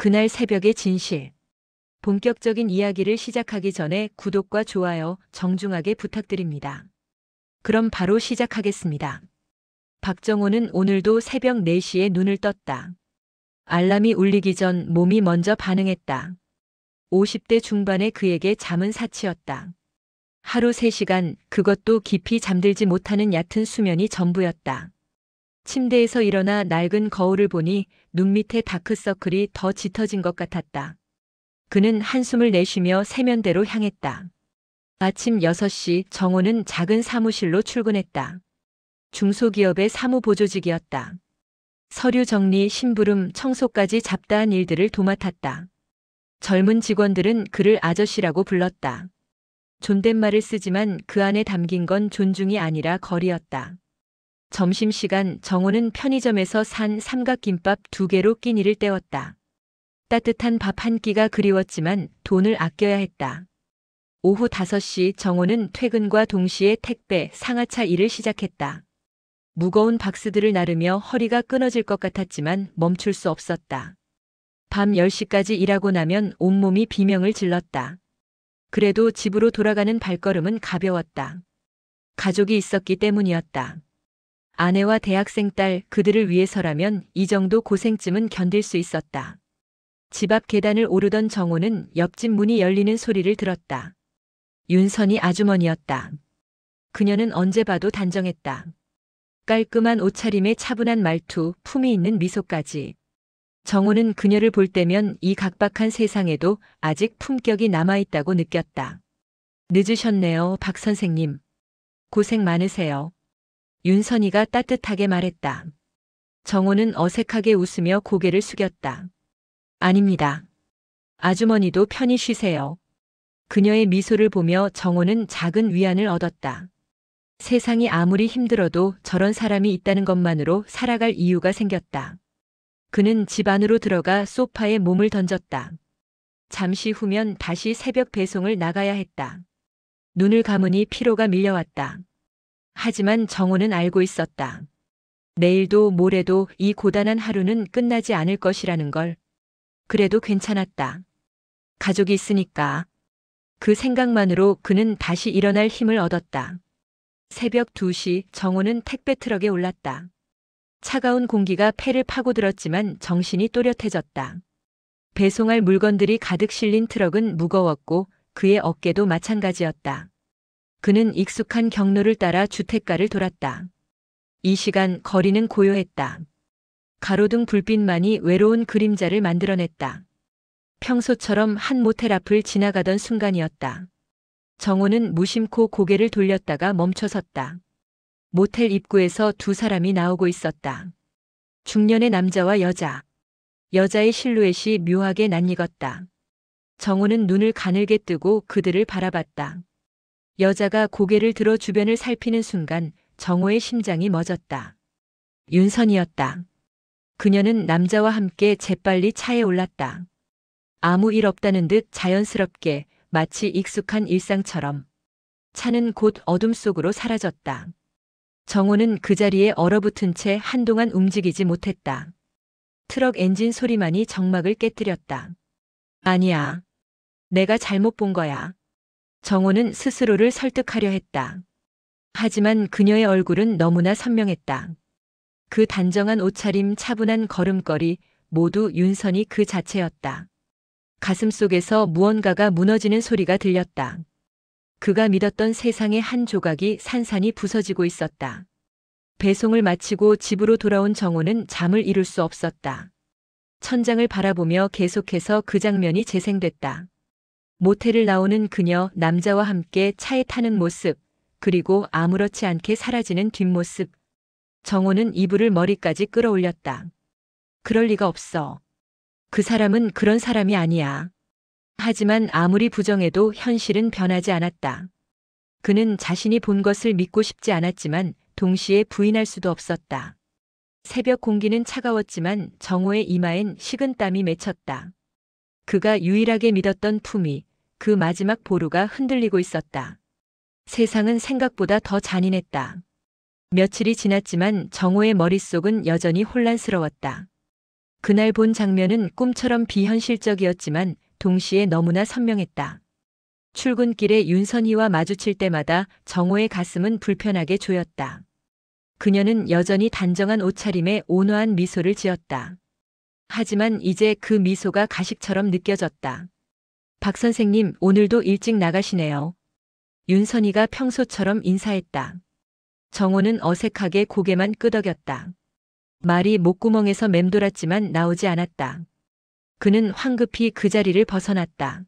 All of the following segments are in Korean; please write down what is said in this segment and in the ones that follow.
그날 새벽의 진실. 본격적인 이야기를 시작하기 전에 구독과 좋아요 정중하게 부탁드립니다. 그럼 바로 시작하겠습니다. 박정호는 오늘도 새벽 4시에 눈을 떴다. 알람이 울리기 전 몸이 먼저 반응했다. 50대 중반의 그에게 잠은 사치였다. 하루 3시간, 그것도 깊이 잠들지 못하는 얕은 수면이 전부였다. 침대에서 일어나 낡은 거울을 보니 눈 밑에 다크서클이 더 짙어진 것 같았다. 그는 한숨을 내쉬며 세면대로 향했다. 아침 6시 정호는 작은 사무실로 출근했다. 중소기업의 사무보조직이었다. 서류 정리, 심부름, 청소까지 잡다한 일들을 도맡았다. 젊은 직원들은 그를 아저씨라고 불렀다. 존댓말을 쓰지만 그 안에 담긴 건 존중이 아니라 거리였다. 점심시간 정호는 편의점에서 산 삼각김밥 2개로 끼니를 때웠다. 따뜻한 밥 한 끼가 그리웠지만 돈을 아껴야 했다. 오후 5시 정호는 퇴근과 동시에 택배, 상하차 일을 시작했다. 무거운 박스들을 나르며 허리가 끊어질 것 같았지만 멈출 수 없었다. 밤 10시까지 일하고 나면 온몸이 비명을 질렀다. 그래도 집으로 돌아가는 발걸음은 가벼웠다. 가족이 있었기 때문이었다. 아내와 대학생 딸, 그들을 위해서라면 이 정도 고생쯤은 견딜 수 있었다. 집 앞 계단을 오르던 정호는 옆집 문이 열리는 소리를 들었다. 윤선이 아주머니였다. 그녀는 언제 봐도 단정했다. 깔끔한 옷차림에 차분한 말투, 품위 있는 미소까지. 정호는 그녀를 볼 때면 이 각박한 세상에도 아직 품격이 남아있다고 느꼈다. 늦으셨네요, 박 선생님. 고생 많으세요. 윤선이가 따뜻하게 말했다. 정호는 어색하게 웃으며 고개를 숙였다. 아닙니다. 아주머니도 편히 쉬세요. 그녀의 미소를 보며 정호는 작은 위안을 얻었다. 세상이 아무리 힘들어도 저런 사람이 있다는 것만으로 살아갈 이유가 생겼다. 그는 집 안으로 들어가 소파에 몸을 던졌다. 잠시 후면 다시 새벽 배송을 나가야 했다. 눈을 감으니 피로가 밀려왔다. 하지만 정호는 알고 있었다. 내일도 모레도 이 고단한 하루는 끝나지 않을 것이라는 걸. 그래도 괜찮았다. 가족이 있으니까. 그 생각만으로 그는 다시 일어날 힘을 얻었다. 새벽 2시 정호는 택배 트럭에 올랐다. 차가운 공기가 폐를 파고들었지만 정신이 또렷해졌다. 배송할 물건들이 가득 실린 트럭은 무거웠고 그의 어깨도 마찬가지였다. 그는 익숙한 경로를 따라 주택가를 돌았다. 이 시간 거리는 고요했다. 가로등 불빛만이 외로운 그림자를 만들어냈다. 평소처럼 한 모텔 앞을 지나가던 순간이었다. 정호는 무심코 고개를 돌렸다가 멈춰섰다. 모텔 입구에서 2사람이 나오고 있었다. 중년의 남자와 여자. 여자의 실루엣이 묘하게 낯익었다. 정호는 눈을 가늘게 뜨고 그들을 바라봤다. 여자가 고개를 들어 주변을 살피는 순간 정호의 심장이 멎었다. 윤선이었다. 그녀는 남자와 함께 재빨리 차에 올랐다. 아무 일 없다는 듯 자연스럽게, 마치 익숙한 일상처럼. 차는 곧 어둠 속으로 사라졌다. 정호는 그 자리에 얼어붙은 채 한동안 움직이지 못했다. 트럭 엔진 소리만이 정막을 깨뜨렸다. 아니야. 내가 잘못 본 거야. 정호는 스스로를 설득하려 했다. 하지만 그녀의 얼굴은 너무나 선명했다. 그 단정한 옷차림, 차분한 걸음걸이, 모두 윤선이 그 자체였다. 가슴속에서 무언가가 무너지는 소리가 들렸다. 그가 믿었던 세상의 한 조각이 산산이 부서지고 있었다. 배송을 마치고 집으로 돌아온 정호는 잠을 이룰 수 없었다. 천장을 바라보며 계속해서 그 장면이 재생됐다. 모텔을 나오는 그녀, 남자와 함께 차에 타는 모습, 그리고 아무렇지 않게 사라지는 뒷모습. 정호는 이불을 머리까지 끌어올렸다. 그럴 리가 없어. 그 사람은 그런 사람이 아니야. 하지만 아무리 부정해도 현실은 변하지 않았다. 그는 자신이 본 것을 믿고 싶지 않았지만 동시에 부인할 수도 없었다. 새벽 공기는 차가웠지만 정호의 이마엔 식은 땀이 맺혔다. 그가 유일하게 믿었던 품위, 그 마지막 보루가 흔들리고 있었다. 세상은 생각보다 더 잔인했다. 며칠이 지났지만 정호의 머릿속은 여전히 혼란스러웠다. 그날 본 장면은 꿈처럼 비현실적이었지만 동시에 너무나 선명했다. 출근길에 윤선이와 마주칠 때마다 정호의 가슴은 불편하게 조였다. 그녀는 여전히 단정한 옷차림에 온화한 미소를 지었다. 하지만 이제 그 미소가 가식처럼 느껴졌다. 박 선생님, 오늘도 일찍 나가시네요. 윤선이가 평소처럼 인사했다. 정호는 어색하게 고개만 끄덕였다. 말이 목구멍에서 맴돌았지만 나오지 않았다. 그는 황급히 그 자리를 벗어났다.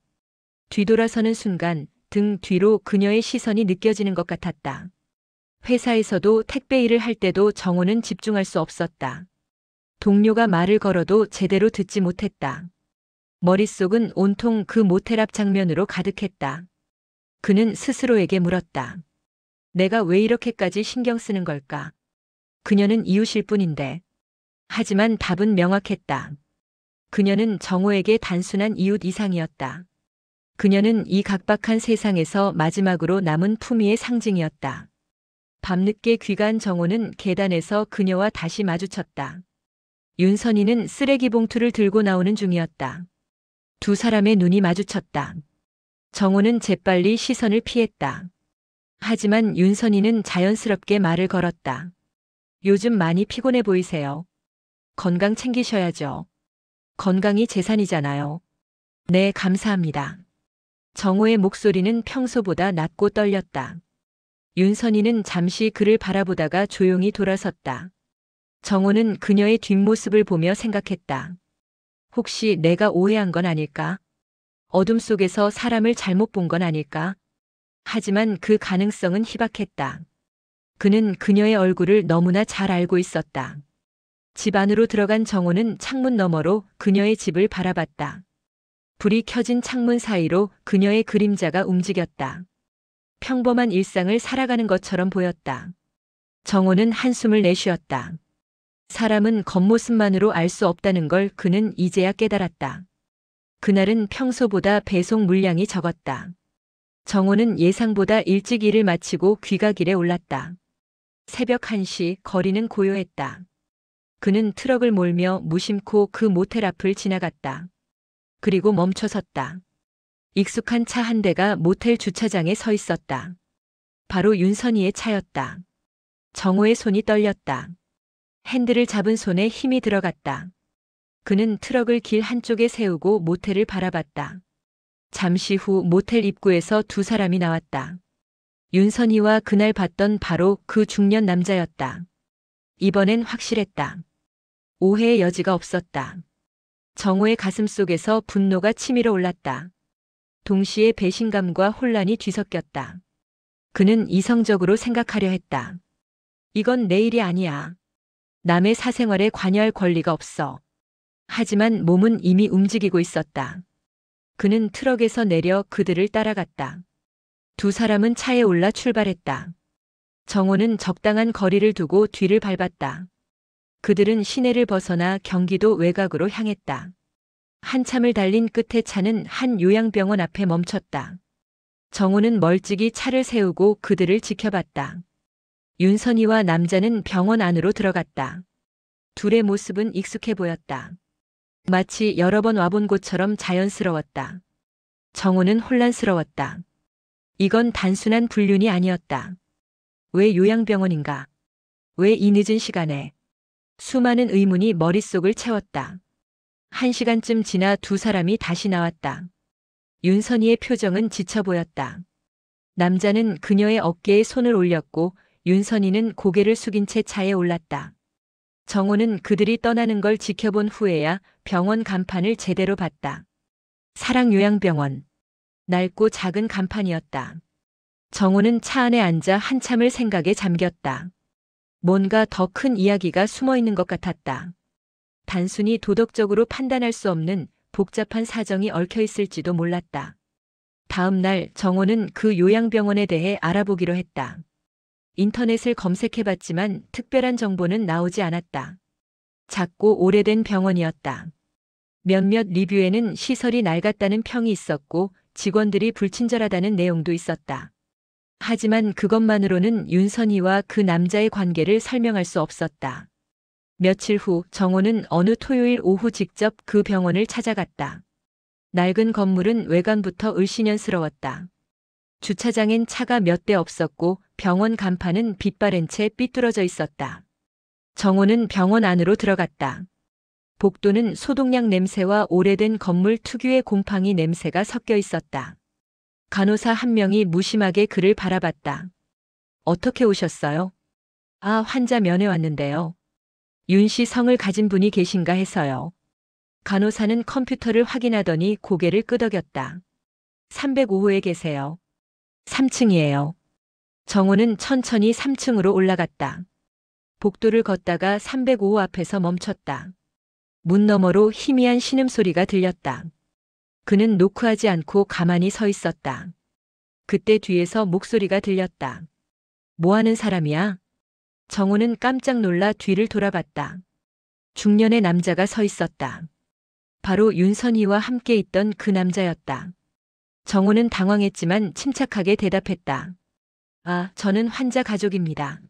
뒤돌아서는 순간 등 뒤로 그녀의 시선이 느껴지는 것 같았다. 회사에서도 택배 일을 할 때도 정호는 집중할 수 없었다. 동료가 말을 걸어도 제대로 듣지 못했다. 머릿속은 온통 그 모텔 앞 장면으로 가득했다. 그는 스스로에게 물었다. 내가 왜 이렇게까지 신경 쓰는 걸까? 그녀는 이웃일 뿐인데. 하지만 답은 명확했다. 그녀는 정호에게 단순한 이웃 이상이었다. 그녀는 이 각박한 세상에서 마지막으로 남은 품위의 상징이었다. 밤늦게 귀가한 정호는 계단에서 그녀와 다시 마주쳤다. 윤선이는 쓰레기 봉투를 들고 나오는 중이었다. 두 사람의 눈이 마주쳤다. 정호는 재빨리 시선을 피했다. 하지만 윤선이는 자연스럽게 말을 걸었다. 요즘 많이 피곤해 보이세요. 건강 챙기셔야죠. 건강이 재산이잖아요. 네, 감사합니다. 정호의 목소리는 평소보다 낮고 떨렸다. 윤선이는 잠시 그를 바라보다가 조용히 돌아섰다. 정호는 그녀의 뒷모습을 보며 생각했다. 혹시 내가 오해한 건 아닐까? 어둠 속에서 사람을 잘못 본 건 아닐까? 하지만 그 가능성은 희박했다. 그는 그녀의 얼굴을 너무나 잘 알고 있었다. 집 안으로 들어간 정호는 창문 너머로 그녀의 집을 바라봤다. 불이 켜진 창문 사이로 그녀의 그림자가 움직였다. 평범한 일상을 살아가는 것처럼 보였다. 정호는 한숨을 내쉬었다. 사람은 겉모습만으로 알 수 없다는 걸 그는 이제야 깨달았다. 그날은 평소보다 배송 물량이 적었다. 정호는 예상보다 일찍 일을 마치고 귀가길에 올랐다. 새벽 1시 거리는 고요했다. 그는 트럭을 몰며 무심코 그 모텔 앞을 지나갔다. 그리고 멈춰섰다. 익숙한 차 한 대가 모텔 주차장에 서 있었다. 바로 윤선이의 차였다. 정호의 손이 떨렸다. 핸들을 잡은 손에 힘이 들어갔다. 그는 트럭을 길 한쪽에 세우고 모텔을 바라봤다. 잠시 후 모텔 입구에서 두 사람이 나왔다. 윤선이와 그날 봤던 바로 그 중년 남자였다. 이번엔 확실했다. 오해의 여지가 없었다. 정호의 가슴 속에서 분노가 치밀어 올랐다. 동시에 배신감과 혼란이 뒤섞였다. 그는 이성적으로 생각하려 했다. 이건 내 일이 아니야. 남의 사생활에 관여할 권리가 없어. 하지만 몸은 이미 움직이고 있었다. 그는 트럭에서 내려 그들을 따라갔다. 두 사람은 차에 올라 출발했다. 정호는 적당한 거리를 두고 뒤를 밟았다. 그들은 시내를 벗어나 경기도 외곽으로 향했다. 한참을 달린 끝에 차는 한 요양병원 앞에 멈췄다. 정호는 멀찍이 차를 세우고 그들을 지켜봤다. 윤선이와 남자는 병원 안으로 들어갔다. 둘의 모습은 익숙해 보였다. 마치 여러 번 와본 곳처럼 자연스러웠다. 정호는 혼란스러웠다. 이건 단순한 불륜이 아니었다. 왜 요양병원인가? 왜 이 늦은 시간에? 수많은 의문이 머릿속을 채웠다. 1시간쯤 지나 두 사람이 다시 나왔다. 윤선이의 표정은 지쳐 보였다. 남자는 그녀의 어깨에 손을 올렸고 윤선이는 고개를 숙인 채 차에 올랐다. 정호는 그들이 떠나는 걸 지켜본 후에야 병원 간판을 제대로 봤다. 사랑요양병원. 낡고 작은 간판이었다. 정호는 차 안에 앉아 한참을 생각에 잠겼다. 뭔가 더 큰 이야기가 숨어 있는 것 같았다. 단순히 도덕적으로 판단할 수 없는 복잡한 사정이 얽혀 있을지도 몰랐다. 다음 날 정호는 그 요양병원에 대해 알아보기로 했다. 인터넷을 검색해봤지만 특별한 정보는 나오지 않았다. 작고 오래된 병원이었다. 몇몇 리뷰에는 시설이 낡았다는 평이 있었고 직원들이 불친절하다는 내용도 있었다. 하지만 그것만으로는 윤선이와 그 남자의 관계를 설명할 수 없었다. 며칠 후 정호는 어느 토요일 오후 직접 그 병원을 찾아갔다. 낡은 건물은 외관부터 을씨년스러웠다. 주차장엔 차가 몇 대 없었고 병원 간판은 빛바랜 채 삐뚤어져 있었다. 정호는 병원 안으로 들어갔다. 복도는 소독약 냄새와 오래된 건물 특유의 곰팡이 냄새가 섞여 있었다. 간호사 한 명이 무심하게 그를 바라봤다. 어떻게 오셨어요? 아, 환자 면회 왔는데요. 윤 씨 성을 가진 분이 계신가 해서요. 간호사는 컴퓨터를 확인하더니 고개를 끄덕였다. 305호에 계세요. 3층이에요. 정호는 천천히 3층으로 올라갔다. 복도를 걷다가 305호 앞에서 멈췄다. 문 너머로 희미한 신음소리가 들렸다. 그는 노크하지 않고 가만히 서 있었다. 그때 뒤에서 목소리가 들렸다. 뭐 하는 사람이야? 정호는 깜짝 놀라 뒤를 돌아봤다. 중년의 남자가 서 있었다. 바로 윤선희와 함께 있던 그 남자였다. 정호는 당황했지만 침착하게 대답했다. 아, 저는 환자 가족입니다.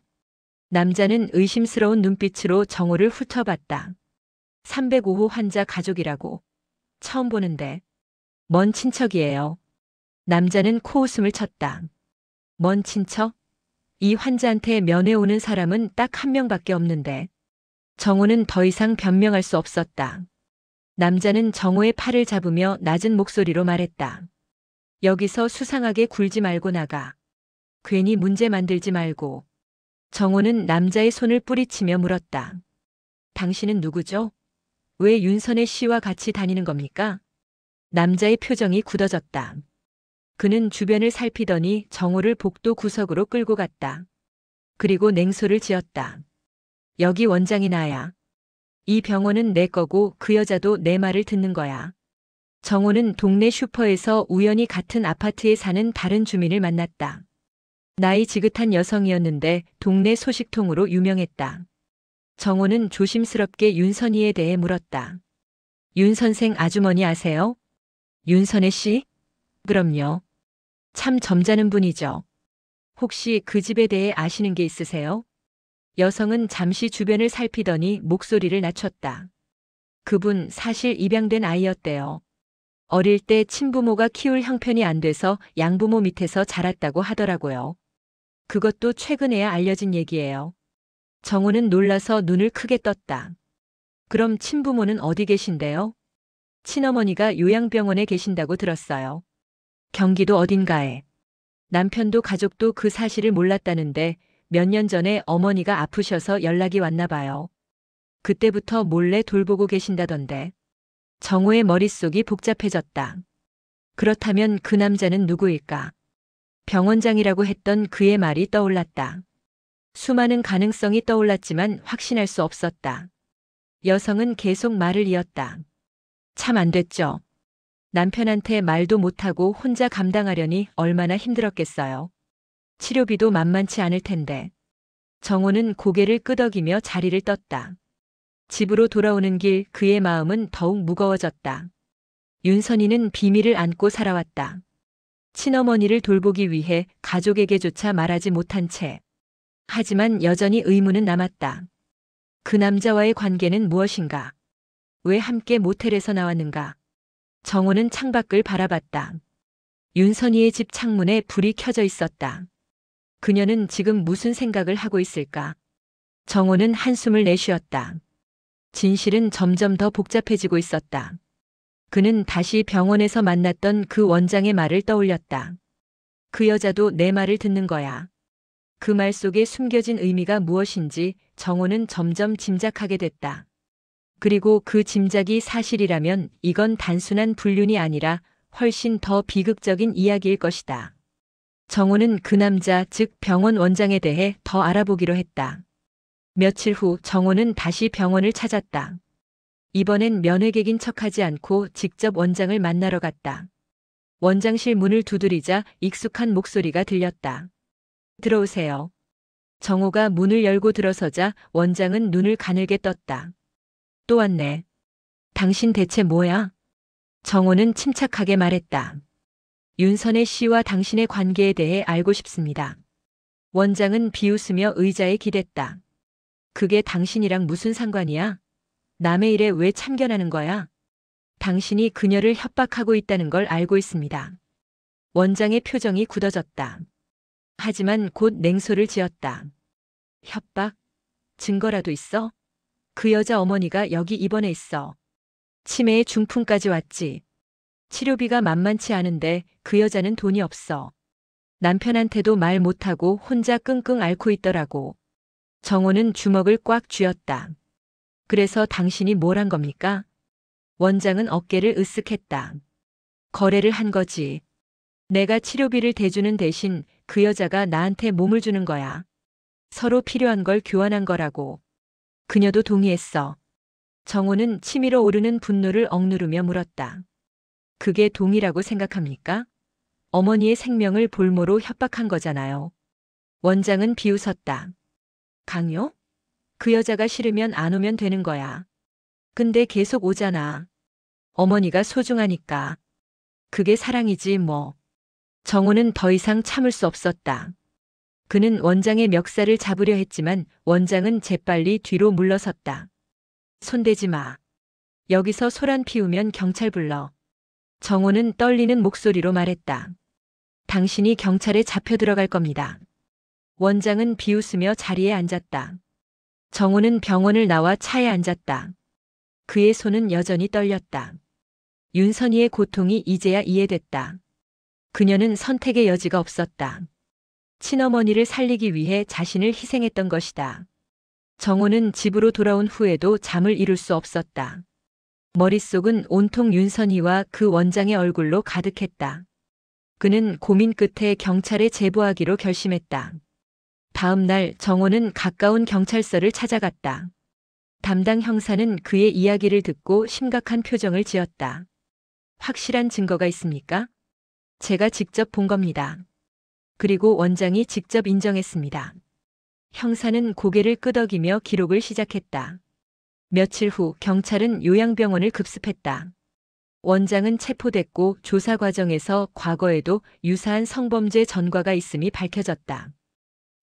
남자는 의심스러운 눈빛으로 정호를 훑어봤다. 305호 환자 가족이라고. 처음 보는데. 먼 친척이에요. 남자는 코웃음을 쳤다. 먼 친척? 이 환자한테 면회 오는 사람은 딱 한 명밖에 없는데. 정호는 더 이상 변명할 수 없었다. 남자는 정호의 팔을 잡으며 낮은 목소리로 말했다. 여기서 수상하게 굴지 말고 나가. 괜히 문제 만들지 말고. 정호는 남자의 손을 뿌리치며 물었다. 당신은 누구죠? 왜 윤선혜 씨와 같이 다니는 겁니까? 남자의 표정이 굳어졌다. 그는 주변을 살피더니 정호를 복도 구석으로 끌고 갔다. 그리고 냉소를 지었다. 여기 원장이 나야. 이 병원은 내 거고 그 여자도 내 말을 듣는 거야. 정호는 동네 슈퍼에서 우연히 같은 아파트에 사는 다른 주민을 만났다. 나이 지긋한 여성이었는데 동네 소식통으로 유명했다. 정호는 조심스럽게 윤선희에 대해 물었다. 윤 선생 아주머니 아세요? 윤선혜 씨? 그럼요. 참 점잖은 분이죠. 혹시 그 집에 대해 아시는 게 있으세요? 여성은 잠시 주변을 살피더니 목소리를 낮췄다. 그분 사실 입양된 아이였대요. 어릴 때 친부모가 키울 형편이 안 돼서 양부모 밑에서 자랐다고 하더라고요. 그것도 최근에야 알려진 얘기예요. 정호는 놀라서 눈을 크게 떴다. 그럼 친부모는 어디 계신데요? 친어머니가 요양병원에 계신다고 들었어요. 경기도 어딘가에. 남편도 가족도 그 사실을 몰랐다는데 몇 년 전에 어머니가 아프셔서 연락이 왔나 봐요. 그때부터 몰래 돌보고 계신다던데. 정호의 머릿속이 복잡해졌다. 그렇다면 그 남자는 누구일까? 병원장이라고 했던 그의 말이 떠올랐다. 수많은 가능성이 떠올랐지만 확신할 수 없었다. 여성은 계속 말을 이었다. 참 안 됐죠. 남편한테 말도 못하고 혼자 감당하려니 얼마나 힘들었겠어요. 치료비도 만만치 않을 텐데. 정호는 고개를 끄덕이며 자리를 떴다. 집으로 돌아오는 길 그의 마음은 더욱 무거워졌다. 윤선희는 비밀을 안고 살아왔다. 친어머니를 돌보기 위해 가족에게조차 말하지 못한 채. 하지만 여전히 의문은 남았다. 그 남자와의 관계는 무엇인가? 왜 함께 모텔에서 나왔는가? 정호는 창밖을 바라봤다. 윤선희의 집 창문에 불이 켜져 있었다. 그녀는 지금 무슨 생각을 하고 있을까? 정호는 한숨을 내쉬었다. 진실은 점점 더 복잡해지고 있었다. 그는 다시 병원에서 만났던 그 원장의 말을 떠올렸다. 그 여자도 내 말을 듣는 거야. 그 말 속에 숨겨진 의미가 무엇인지 정호는 점점 짐작하게 됐다. 그리고 그 짐작이 사실이라면 이건 단순한 불륜이 아니라 훨씬 더 비극적인 이야기일 것이다. 정호는 그 남자, 즉 병원 원장에 대해 더 알아보기로 했다. 며칠 후 정호는 다시 병원을 찾았다. 이번엔 면회객인 척하지 않고 직접 원장을 만나러 갔다. 원장실 문을 두드리자 익숙한 목소리가 들렸다. 들어오세요. 정호가 문을 열고 들어서자 원장은 눈을 가늘게 떴다. 또 왔네. 당신 대체 뭐야? 정호는 침착하게 말했다. 윤선혜 씨와 당신의 관계에 대해 알고 싶습니다. 원장은 비웃으며 의자에 기댔다. 그게 당신이랑 무슨 상관이야? 남의 일에 왜 참견하는 거야? 당신이 그녀를 협박하고 있다는 걸 알고 있습니다. 원장의 표정이 굳어졌다. 하지만 곧 냉소를 지었다. 협박? 증거라도 있어? 그 여자 어머니가 여기 입원해 있어. 치매의 중풍까지 왔지. 치료비가 만만치 않은데 그 여자는 돈이 없어. 남편한테도 말 못하고 혼자 끙끙 앓고 있더라고. 정호는 주먹을 꽉 쥐었다. 그래서 당신이 뭘 한 겁니까? 원장은 어깨를 으쓱했다. 거래를 한 거지. 내가 치료비를 대주는 대신 그 여자가 나한테 몸을 주는 거야. 서로 필요한 걸 교환한 거라고. 그녀도 동의했어. 정호는 치밀어 오르는 분노를 억누르며 물었다. 그게 동의라고 생각합니까? 어머니의 생명을 볼모로 협박한 거잖아요. 원장은 비웃었다. 강요? 그 여자가 싫으면 안 오면 되는 거야. 근데 계속 오잖아. 어머니가 소중하니까. 그게 사랑이지 뭐. 정호는 더 이상 참을 수 없었다. 그는 원장의 멱살을 잡으려 했지만 원장은 재빨리 뒤로 물러섰다. 손대지 마. 여기서 소란 피우면 경찰 불러. 정호는 떨리는 목소리로 말했다. 당신이 경찰에 잡혀 들어갈 겁니다. 원장은 비웃으며 자리에 앉았다. 정호는 병원을 나와 차에 앉았다. 그의 손은 여전히 떨렸다. 윤선희의 고통이 이제야 이해됐다. 그녀는 선택의 여지가 없었다. 친어머니를 살리기 위해 자신을 희생했던 것이다. 정호는 집으로 돌아온 후에도 잠을 이룰 수 없었다. 머릿속은 온통 윤선희와 그 원장의 얼굴로 가득했다. 그는 고민 끝에 경찰에 제보하기로 결심했다. 다음 날 정호는 가까운 경찰서를 찾아갔다. 담당 형사는 그의 이야기를 듣고 심각한 표정을 지었다. 확실한 증거가 있습니까? 제가 직접 본 겁니다. 그리고 원장이 직접 인정했습니다. 형사는 고개를 끄덕이며 기록을 시작했다. 며칠 후 경찰은 요양병원을 급습했다. 원장은 체포됐고 조사 과정에서 과거에도 유사한 성범죄 전과가 있음이 밝혀졌다.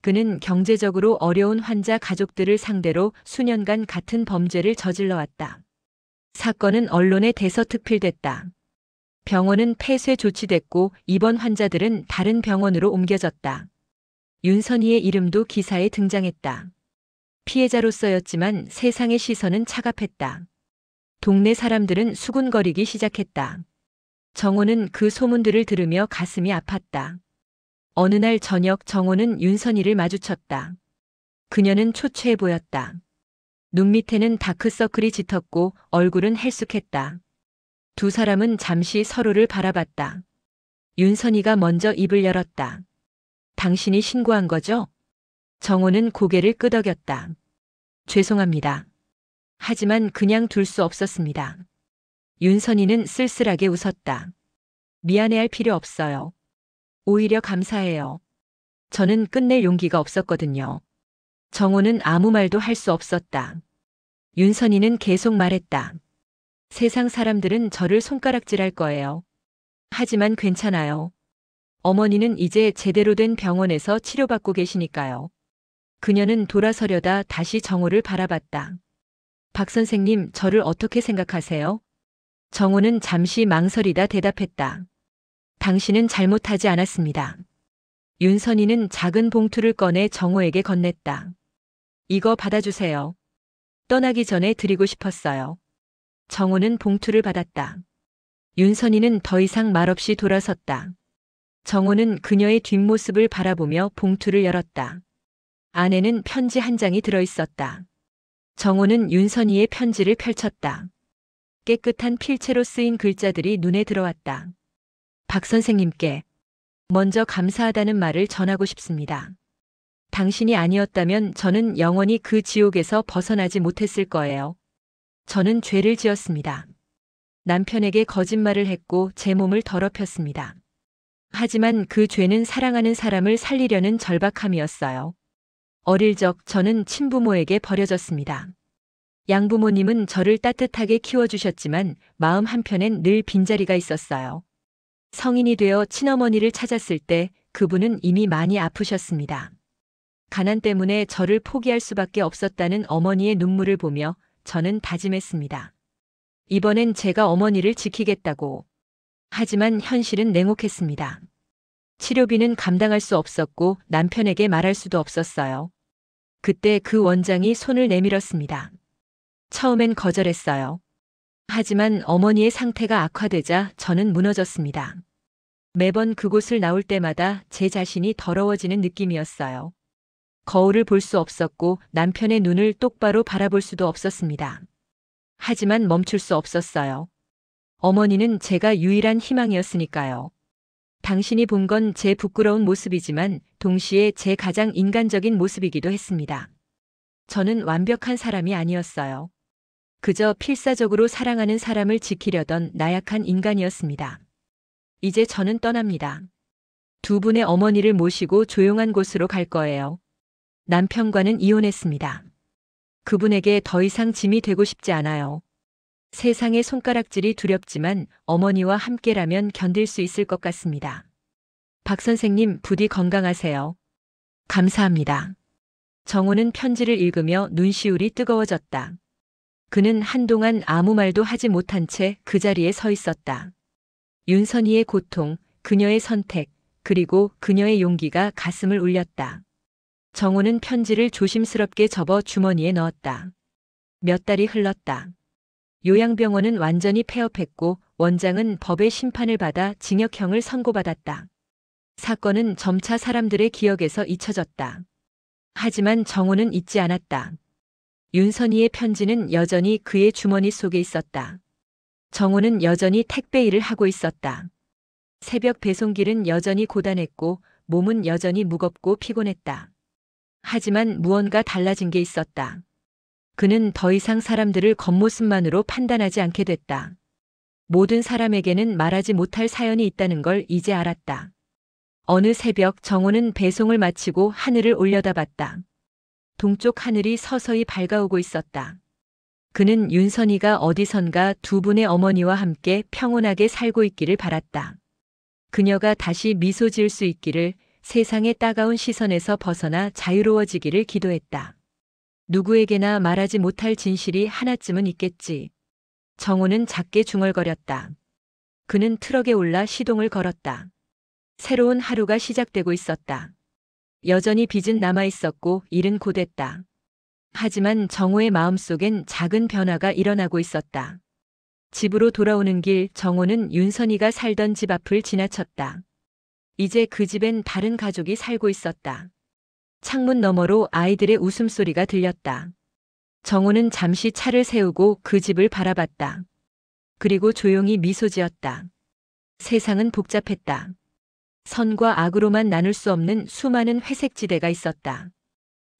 그는 경제적으로 어려운 환자 가족들을 상대로 수년간 같은 범죄를 저질러왔다. 사건은 언론에 대서특필됐다. 병원은 폐쇄 조치됐고 입원 환자들은 다른 병원으로 옮겨졌다. 윤선희의 이름도 기사에 등장했다. 피해자로서였지만 세상의 시선은 차갑했다. 동네 사람들은 수군거리기 시작했다. 정호는 그 소문들을 들으며 가슴이 아팠다. 어느 날 저녁 정호는 윤선희를 마주쳤다. 그녀는 초췌해 보였다. 눈 밑에는 다크서클이 짙었고 얼굴은 헬쑥했다. 두 사람은 잠시 서로를 바라봤다. 윤선희가 먼저 입을 열었다. 당신이 신고한 거죠? 정호는 고개를 끄덕였다. 죄송합니다. 하지만 그냥 둘 수 없었습니다. 윤선희는 쓸쓸하게 웃었다. 미안해할 필요 없어요. 오히려 감사해요. 저는 끝낼 용기가 없었거든요. 정호는 아무 말도 할 수 없었다. 윤선희는 계속 말했다. 세상 사람들은 저를 손가락질할 거예요. 하지만 괜찮아요. 어머니는 이제 제대로 된 병원에서 치료받고 계시니까요. 그녀는 돌아서려다 다시 정호를 바라봤다. 박 선생님, 저를 어떻게 생각하세요? 정호는 잠시 망설이다 대답했다. 당신은 잘못하지 않았습니다. 윤선희는 작은 봉투를 꺼내 정호에게 건넸다. 이거 받아주세요. 떠나기 전에 드리고 싶었어요. 정호는 봉투를 받았다. 윤선희는 더 이상 말없이 돌아섰다. 정호는 그녀의 뒷모습을 바라보며 봉투를 열었다. 안에는 편지 한 장이 들어있었다. 정호는 윤선희의 편지를 펼쳤다. 깨끗한 필체로 쓰인 글자들이 눈에 들어왔다. 박 선생님께 먼저 감사하다는 말을 전하고 싶습니다. 당신이 아니었다면 저는 영원히 그 지옥에서 벗어나지 못했을 거예요. 저는 죄를 지었습니다. 남편에게 거짓말을 했고 제 몸을 더럽혔습니다. 하지만 그 죄는 사랑하는 사람을 살리려는 절박함이었어요. 어릴 적 저는 친부모에게 버려졌습니다. 양부모님은 저를 따뜻하게 키워주셨지만 마음 한편엔 늘 빈자리가 있었어요. 성인이 되어 친어머니를 찾았을 때 그분은 이미 많이 아프셨습니다. 가난 때문에 저를 포기할 수밖에 없었다는 어머니의 눈물을 보며 저는 다짐했습니다. 이번엔 제가 어머니를 지키겠다고. 하지만 현실은 냉혹했습니다. 치료비는 감당할 수 없었고 남편에게 말할 수도 없었어요. 그때 그 원장이 손을 내밀었습니다. 처음엔 거절했어요. 하지만 어머니의 상태가 악화되자 저는 무너졌습니다. 매번 그곳을 나올 때마다 제 자신이 더러워지는 느낌이었어요. 거울을 볼 수 없었고 남편의 눈을 똑바로 바라볼 수도 없었습니다. 하지만 멈출 수 없었어요. 어머니는 제가 유일한 희망이었으니까요. 당신이 본 건 제 부끄러운 모습이지만 동시에 제 가장 인간적인 모습이기도 했습니다. 저는 완벽한 사람이 아니었어요. 그저 필사적으로 사랑하는 사람을 지키려던 나약한 인간이었습니다. 이제 저는 떠납니다. 두 분의 어머니를 모시고 조용한 곳으로 갈 거예요. 남편과는 이혼했습니다. 그분에게 더 이상 짐이 되고 싶지 않아요. 세상의 손가락질이 두렵지만 어머니와 함께라면 견딜 수 있을 것 같습니다. 박 선생님, 부디 건강하세요. 감사합니다. 정호는 편지를 읽으며 눈시울이 뜨거워졌다. 그는 한동안 아무 말도 하지 못한 채 그 자리에 서 있었다. 윤선희의 고통, 그녀의 선택, 그리고 그녀의 용기가 가슴을 울렸다. 정호는 편지를 조심스럽게 접어 주머니에 넣었다. 몇 달이 흘렀다. 요양병원은 완전히 폐업했고 원장은 법의 심판을 받아 징역형을 선고받았다. 사건은 점차 사람들의 기억에서 잊혀졌다. 하지만 정호는 잊지 않았다. 윤선희의 편지는 여전히 그의 주머니 속에 있었다. 정호는 여전히 택배 일을 하고 있었다. 새벽 배송길은 여전히 고단했고 몸은 여전히 무겁고 피곤했다. 하지만 무언가 달라진 게 있었다. 그는 더 이상 사람들을 겉모습만으로 판단하지 않게 됐다. 모든 사람에게는 말하지 못할 사연이 있다는 걸 이제 알았다. 어느 새벽 정호는 배송을 마치고 하늘을 올려다봤다. 동쪽 하늘이 서서히 밝아오고 있었다. 그는 윤선희가 어디선가 두 분의 어머니와 함께 평온하게 살고 있기를 바랐다. 그녀가 다시 미소 지을 수 있기를, 세상의 따가운 시선에서 벗어나 자유로워지기를 기도했다. 누구에게나 말하지 못할 진실이 하나쯤은 있겠지. 정호는 작게 중얼거렸다. 그는 트럭에 올라 시동을 걸었다. 새로운 하루가 시작되고 있었다. 여전히 빚은 남아있었고 일은 고됐다. 하지만 정호의 마음속엔 작은 변화가 일어나고 있었다. 집으로 돌아오는 길 정호는 윤선희가 살던 집 앞을 지나쳤다. 이제 그 집엔 다른 가족이 살고 있었다. 창문 너머로 아이들의 웃음소리가 들렸다. 정호는 잠시 차를 세우고 그 집을 바라봤다. 그리고 조용히 미소 지었다. 세상은 복잡했다. 선과 악으로만 나눌 수 없는 수많은 회색지대가 있었다.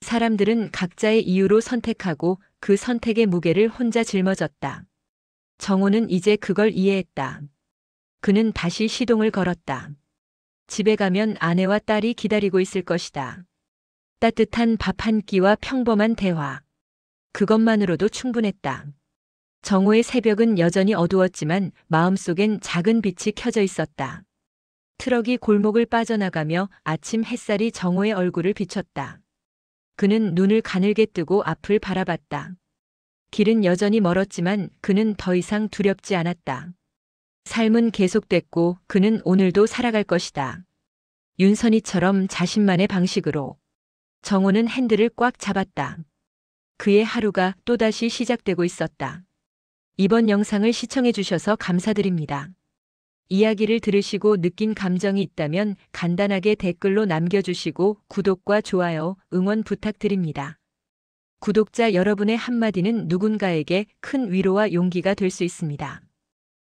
사람들은 각자의 이유로 선택하고 그 선택의 무게를 혼자 짊어졌다. 정호는 이제 그걸 이해했다. 그는 다시 시동을 걸었다. 집에 가면 아내와 딸이 기다리고 있을 것이다. 따뜻한 밥 한 끼와 평범한 대화. 그것만으로도 충분했다. 정호의 새벽은 여전히 어두웠지만 마음속엔 작은 빛이 켜져 있었다. 트럭이 골목을 빠져나가며 아침 햇살이 정호의 얼굴을 비췄다. 그는 눈을 가늘게 뜨고 앞을 바라봤다. 길은 여전히 멀었지만 그는 더 이상 두렵지 않았다. 삶은 계속됐고 그는 오늘도 살아갈 것이다. 윤선희처럼 자신만의 방식으로. 정호는 핸들을 꽉 잡았다. 그의 하루가 또다시 시작되고 있었다. 이번 영상을 시청해 주셔서 감사드립니다. 이야기를 들으시고 느낀 감정이 있다면 간단하게 댓글로 남겨주시고 구독과 좋아요, 응원 부탁드립니다. 구독자 여러분의 한마디는 누군가에게 큰 위로와 용기가 될 수 있습니다.